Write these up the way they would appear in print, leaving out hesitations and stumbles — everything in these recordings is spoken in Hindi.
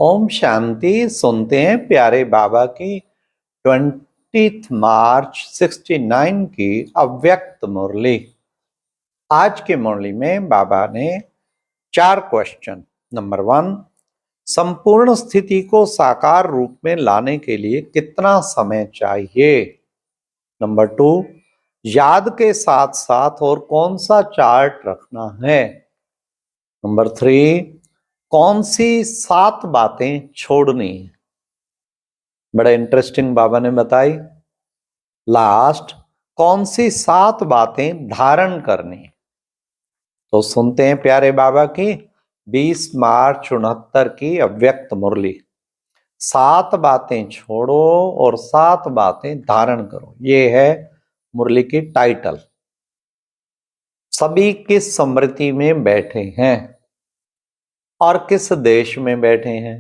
ओम शांति। सुनते हैं प्यारे बाबा की 20 मार्च 69 की अव्यक्त मुरली। आज की मुरली में बाबा ने 4 क्वेश्चन। नंबर 1, संपूर्ण स्थिति को साकार रूप में लाने के लिए कितना समय चाहिए। नंबर 2, याद के साथ साथ और कौन सा चार्ट रखना है। नंबर 3, कौन सी 7 बातें छोड़नी है। बड़ा इंटरेस्टिंग बाबा ने बताई। लास्ट, कौन सी 7 बातें धारण करनी। तो सुनते हैं प्यारे बाबा की 20 मार्च 69 की अव्यक्त मुरली। 7 बातें छोड़ो और 7 बातें धारण करो, ये है मुरली की टाइटल। सभी किस स्मृति में बैठे हैं और किस देश में बैठे हैं।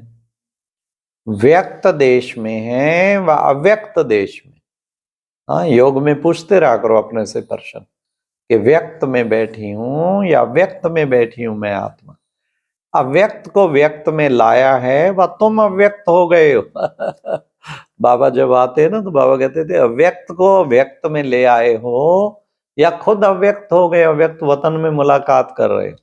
व्यक्त देश में हैं व अव्यक्त देश में। हाँ, योग में पूछते रहा करो अपने से प्रश्न कि व्यक्त में बैठी हूं या व्यक्त में बैठी हूं मैं आत्मा। अव्यक्त को व्यक्त में लाया है व तुम अव्यक्त हो गए हो। बाबा जब आते हैं ना तो बाबा कहते थे अव्यक्त को व्यक्त में ले आए हो या खुद अव्यक्त हो गए, अव्यक्त वतन में मुलाकात कर रहे हो।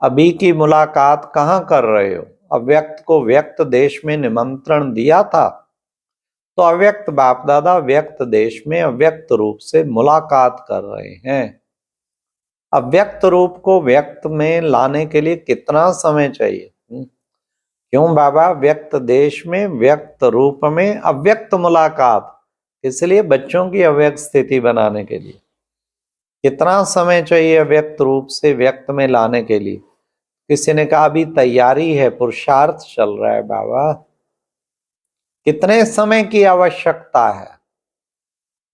अभी की मुलाकात कहाँ कर रहे हो। अव्यक्त को व्यक्त देश में निमंत्रण दिया था तो अव्यक्त बाप दादा व्यक्त देश में अव्यक्त रूप से मुलाकात कर रहे हैं। अव्यक्त रूप को व्यक्त में लाने के लिए कितना समय चाहिए। क्यों बाबा, व्यक्त देश में व्यक्त रूप में अव्यक्त मुलाकात, इसलिए बच्चों की अव्यक्त स्थिति बनाने के लिए कितना समय चाहिए अव्यक्त रूप से व्यक्त में लाने के लिए। किसी ने कहा अभी तैयारी है, पुरुषार्थ चल रहा है बाबा। कितने समय की आवश्यकता है।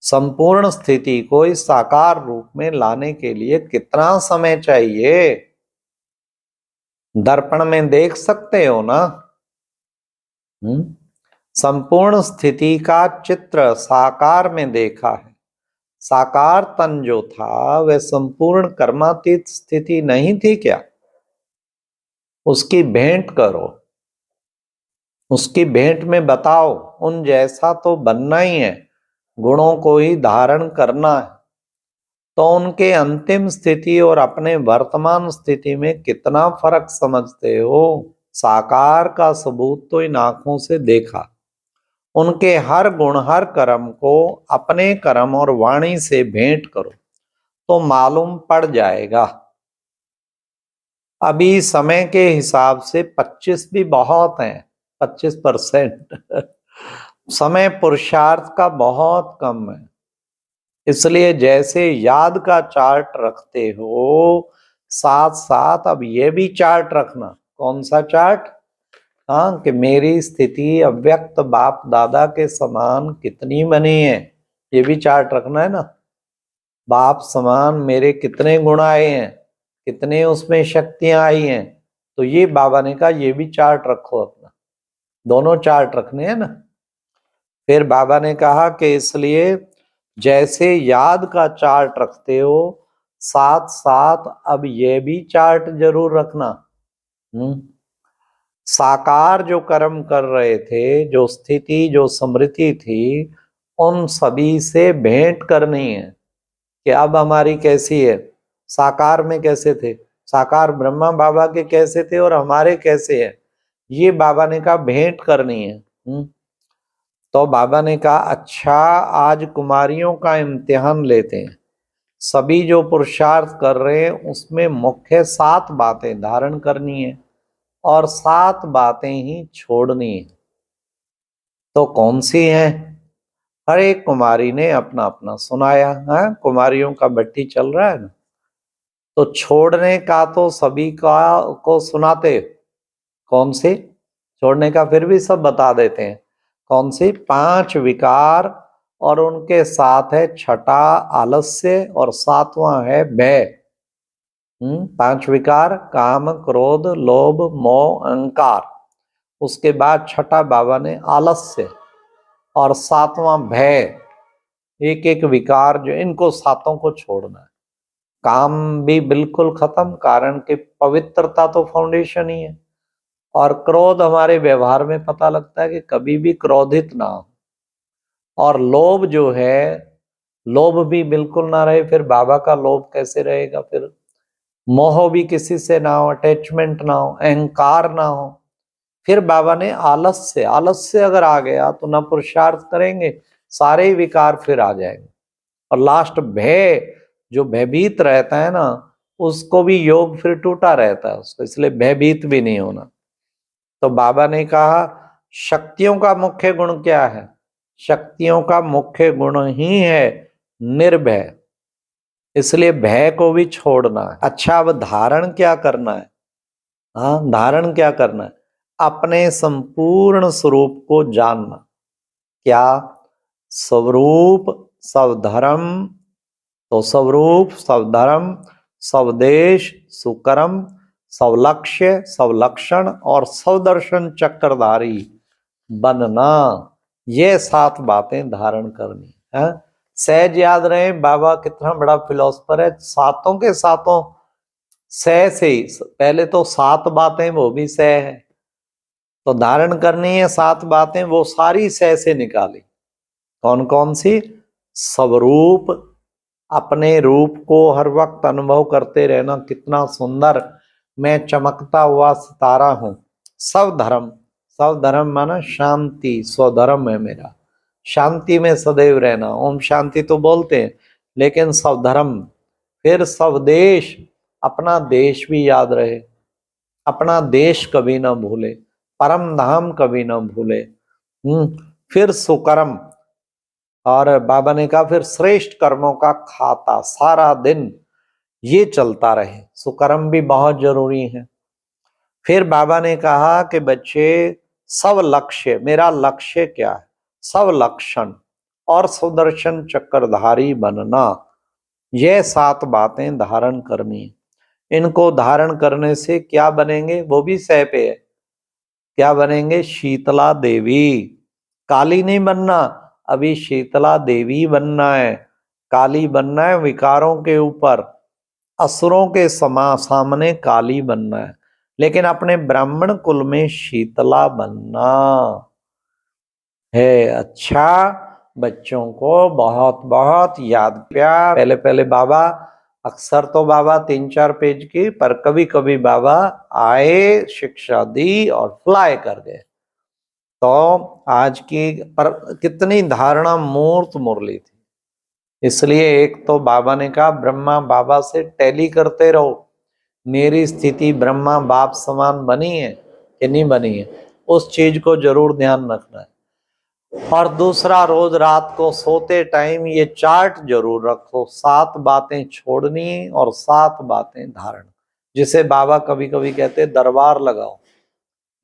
संपूर्ण स्थिति को इस साकार रूप में लाने के लिए कितना समय चाहिए। दर्पण में देख सकते हो ना। संपूर्ण स्थिति का चित्र साकार में देखा है। साकार तन जो था वह संपूर्ण कर्मातीत स्थिति नहीं थी क्या। उसकी भेंट करो, उसकी भेंट में बताओ उन जैसा तो बनना ही है, गुणों को ही धारण करना है। तो उनके अंतिम स्थिति और अपने वर्तमान स्थिति में कितना फर्क समझते हो। साकार का सबूत तो इन आंखों से देखा। उनके हर गुण हर कर्म को अपने कर्म और वाणी से भेंट करो तो मालूम पड़ जाएगा। अभी समय के हिसाब से 25 भी बहुत हैं, 25%। समय पुरुषार्थ का बहुत कम है। इसलिए जैसे याद का चार्ट रखते हो साथ साथ अब ये भी चार्ट रखना। कौन सा चार्ट। हाँ, कि मेरी स्थिति अव्यक्त बाप दादा के समान कितनी बनी है, ये भी चार्ट रखना है ना। बाप समान मेरे कितने गुण आए हैं, कितने उसमें शक्तियां आई हैं। तो ये बाबा ने कहा ये भी चार्ट रखो अपना। दोनों चार्ट रखने हैं ना। फिर बाबा ने कहा कि इसलिए जैसे याद का चार्ट रखते हो साथ साथ अब ये भी चार्ट जरूर रखना। साकार जो कर्म कर रहे थे, जो स्थिति जो स्मृति थी, उन सभी से भेंट करनी है कि अब हमारी कैसी है। साकार में कैसे थे, साकार ब्रह्मा बाबा के कैसे थे और हमारे कैसे है, ये बाबा ने कहा भेंट करनी है। तो बाबा ने कहा अच्छा आज कुमारियों का इम्तिहान लेते हैं। सभी जो पुरुषार्थ कर रहे हैं उसमें मुख्य 7 बातें धारण करनी है और 7 बातें ही छोड़नी है। तो कौन सी है। हर एक कुमारी ने अपना अपना सुनाया है। कुमारियों का बट्टी चल रहा है ना। तो छोड़ने का तो सभी का को सुनाते। कौन सी छोड़ने का फिर भी सब बता देते हैं। कौन सी 5 विकार और उनके साथ है छठा आलस्य और 7वां है भय। 5 विकार काम क्रोध लोभ मोह अहंकार। उसके बाद छठा बाबा ने आलस्य और 7वां भय। एक एक विकार जो इनको 7 को छोड़ना है। काम भी बिल्कुल खत्म, कारण कि पवित्रता तो फाउंडेशन ही है। और क्रोध हमारे व्यवहार में पता लगता है कि कभी भी क्रोधित ना हो। और लोभ जो है, लोभ भी बिल्कुल ना रहे, फिर बाबा का लोभ कैसे रहेगा? फिर मोह भी किसी से ना हो, अटैचमेंट ना हो, अहंकार ना हो। फिर बाबा ने आलस्य, आलस्य अगर आ गया तो ना पुरुषार्थ करेंगे, सारे ही विकार फिर आ जाएंगे। और लास्ट भय, जो भयभीत रहता है ना, उसको भी योग फिर टूटा रहता है उसको, इसलिए भयभीत भी नहीं होना। तो बाबा ने कहा शक्तियों का मुख्य गुण क्या है? शक्तियों का मुख्य गुण ही है निर्भय, इसलिए भय को भी छोड़ना है। अच्छा, अब धारण क्या करना है? हाँ, धारण क्या करना है? अपने संपूर्ण स्वरूप को जानना। क्या? स्वरूप स्वधर्म, तो स्वरूप स्वधर्म, स्वदेश सुकर्म, स्वलक्ष्य स्वलक्षण और स्वदर्शन चक्रधारी बनना, ये 7 बातें धारण करनी है। सहज याद रहे, बाबा कितना बड़ा फिलोसफर है, सातों के सातों सह से ही, पहले तो 7 बातें वो भी सह है, तो धारण करनी है 7 बातें, वो सारी सह से निकाली। कौन कौन सी? स्वरूप, अपने रूप को हर वक्त अनुभव करते रहना, कितना सुंदर मैं चमकता हुआ सितारा हूं। स्वधर्म, स्वधर्म माना शांति, स्वधर्म है मेरा, शांति में सदैव रहना। ओम शांति तो बोलते हैं, लेकिन स्वधर्म। फिर स्वदेश, अपना देश भी याद रहे, अपना देश कभी ना भूले, परम धाम कभी ना भूले। फिर सुकर्म, और बाबा ने कहा फिर श्रेष्ठ कर्मों का खाता, सारा दिन ये चलता रहे, सुकर्म भी बहुत जरूरी है। फिर बाबा ने कहा कि बच्चे सब लक्ष्य, मेरा लक्ष्य क्या है? सब लक्षण और सुदर्शन चक्रधारी बनना, ये 7 बातें धारण करनी है। इनको धारण करने से क्या बनेंगे? वो भी सह पे है। क्या बनेंगे? शीतला देवी। काली नहीं बनना, अभी शीतला देवी बनना है। काली बनना है विकारों के ऊपर, असुरों के सामने काली बनना है, लेकिन अपने ब्राह्मण कुल में शीतला बनना है। अच्छा, बच्चों को बहुत बहुत याद प्यार। पहले पहले बाबा, अक्सर तो बाबा 3-4 पेज की, पर कभी कभी बाबा आए, शिक्षा दी और फ्लाई कर गए। तो आज की पर कितनी धारणा मूर्त मुरली थी। इसलिए एक तो बाबा ने कहा ब्रह्मा बाबा से टैली करते रहो, मेरी स्थिति ब्रह्मा बाप समान बनी है कि नहीं बनी है, उस चीज को जरूर ध्यान रखना है। और दूसरा, रोज रात को सोते टाइम ये चार्ट जरूर रखो, 7 बातें छोड़नी और 7 बातें धारण, जिसे बाबा कभी कभी कहते दरबार लगाओ।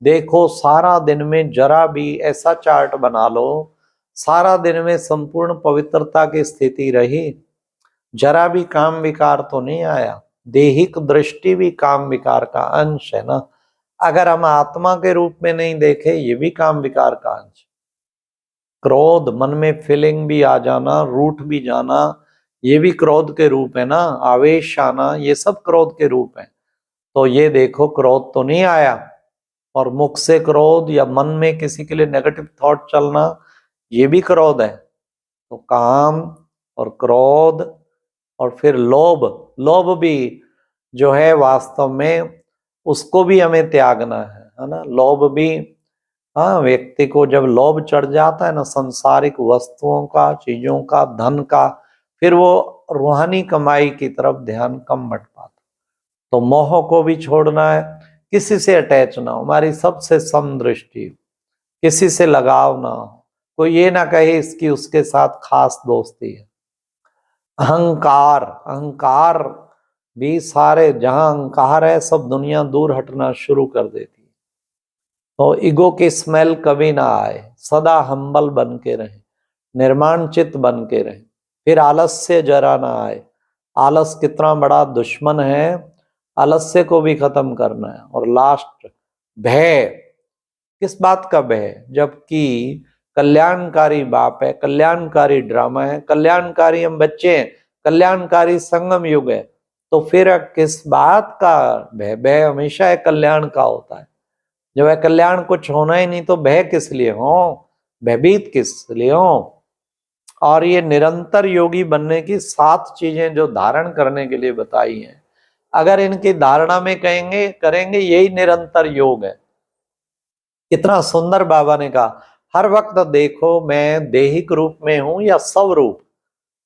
देखो सारा दिन में जरा भी ऐसा चार्ट बना लो, सारा दिन में संपूर्ण पवित्रता की स्थिति रही, जरा भी काम विकार तो नहीं आया। देहिक दृष्टि भी काम विकार का अंश है ना, अगर हम आत्मा के रूप में नहीं देखे, ये भी काम विकार का अंश। क्रोध, मन में फीलिंग भी आ जाना, रूठ भी जाना, ये भी क्रोध के रूप है ना। आवेश आना, ये सब क्रोध के रूप है। तो ये देखो क्रोध तो नहीं आया, और मुख से क्रोध या मन में किसी के लिए नेगेटिव थॉट चलना, ये भी क्रोध है। तो काम और क्रोध, और फिर लोभ, लोभ भी जो है वास्तव में उसको भी हमें त्यागना है ना। लोभ भी, हाँ, व्यक्ति को जब लोभ चढ़ जाता है ना, सांसारिक वस्तुओं का, चीजों का, धन का, फिर वो रूहानी कमाई की तरफ ध्यान कम बढ़ पाता। तो मोह को भी छोड़ना है, किसी से अटैच ना हो, हमारी सबसे समदृष्टि, किसी से लगाव ना हो, कोई ये ना कहे इसकी उसके साथ खास दोस्ती है। अहंकार, अहंकार भी, सारे जहां अहंकार है सब दुनिया दूर हटना शुरू कर देती है। तो ईगो की स्मेल कभी ना आए, सदा हम्बल बन के रहे, निर्माण चित्त बन के रहे। फिर आलस्य जरा ना आए, आलस कितना बड़ा दुश्मन है, आलस्य को भी खत्म करना है। और लास्ट, भय, किस बात का भय? जबकि कल्याणकारी बाप है, कल्याणकारी ड्रामा है, कल्याणकारी हम बच्चे हैं, कल्याणकारी संगम युग है, तो फिर किस बात का भय? भय हमेशा एक कल्याण का होता है। जब वह कल्याण कुछ होना ही नहीं तो भय किस लिए हो, भयभीत किस लिए हो। और ये निरंतर योगी बनने की 7 चीजें जो धारण करने के लिए बताई हैं, अगर इनकी धारणा में करेंगे यही निरंतर योग है। कितना सुंदर बाबा ने कहा, हर वक्त देखो मैं देहिक रूप में हूं या स्वरूप,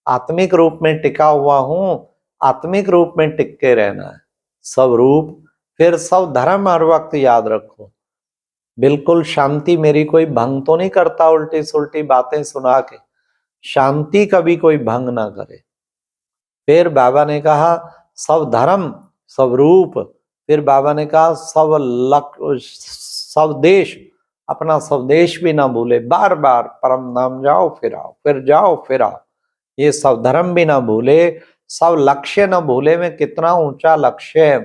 आत्मिक रूप में टिका हुआ हूं, आत्मिक रूप में टिक के रहना है। स्वरूप, फिर सब धर्म हर वक्त याद रखो। बिल्कुल शांति मेरी कोई भंग तो नहीं करता उल्टी सुल्टी बातें सुना के, शांति कभी कोई भंग ना करे। फिर बाबा ने कहा सब धर्म सब रूप, फिर बाबा ने कहा सब देश, अपना स्वदेश भी ना भूले, बार बार परम धाम जाओ फिर आओ, फिर जाओ फिर आओ, ये सब धर्म भी ना भूले, सब लक्ष्य ना भूले में कितना ऊंचा लक्ष्य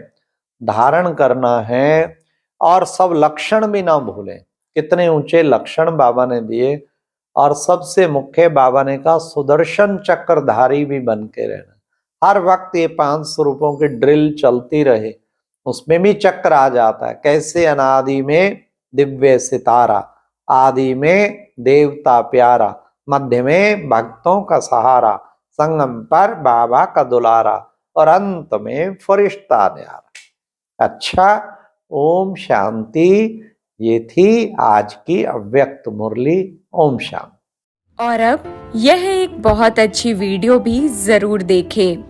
धारण करना है, और सब लक्षण भी ना भूले, कितने ऊंचे लक्षण बाबा ने दिए। और सबसे मुख्य बाबा ने कहा सुदर्शन चक्रधारी भी बन के रहना, हर वक्त ये 5 स्वरूपों की ड्रिल चलती रहे, उसमें भी चक्र आ जाता है। कैसे अनादि में दिव्य सितारा, आदि में देवता प्यारा, मध्य में भक्तों का सहारा, संगम पर बाबा का दुलारा, और अंत में फरिश्ता न्यारा। अच्छा, ओम शांति। ये थी आज की अव्यक्त मुरली। ओम शांति। और अब यह एक बहुत अच्छी वीडियो भी जरूर देखें।